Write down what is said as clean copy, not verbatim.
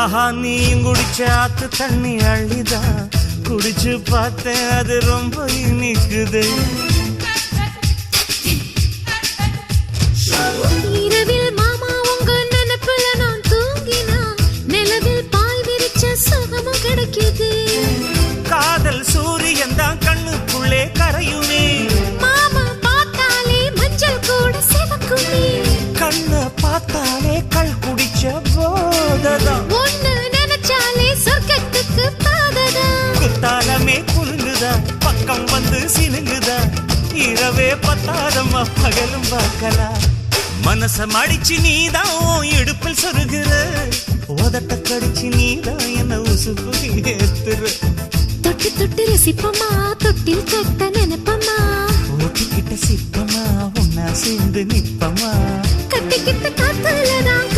ஆஹா நீ குடிச்ச ஆத்து தண்ணி அள்ளிதான் குடிச்சு பார்த்தேன் அது ரொம்ப இனிக்குது. இரவில் மாமா உங்க நினைப்புல நான் தூங்கினா நிலவில் பாய் விரிச்ச சுகமும் கிடைக்குது. காதல் சூரியன் தான் கண்ணுக்குள்ளே கரையுமே. மாமா பார்த்தாலே மஞ்சள் கூட சிவக்குமே. கண்ண பார்த்தாலே கள் குடிச்ச போததான். ஒண்ணு நினைச்சாலே சொர்க்கத்துக்கு பாததான். குத்தாலமே குலுங்குதா பக்கம் வந்து சினுங்குதா. இரவே பத்தாதம்மா பகலும் பார்க்கலாம். மனச மடிச்சு நீதான் இடுப்பில் சொருகிற. உதட்ட கடிச்சு நீதான் என்ன உசுப்பு ஏத்துற. தொட்டு தொட்டு ரசிப்பமா தொட்டில் கட்ட நினைப்பமா. ஓட்டிக்கிட்ட சிப்பமா ஒன்னா சேர்ந்து நிப்பமா. கட்டிக்கிட்ட காத்துலதான்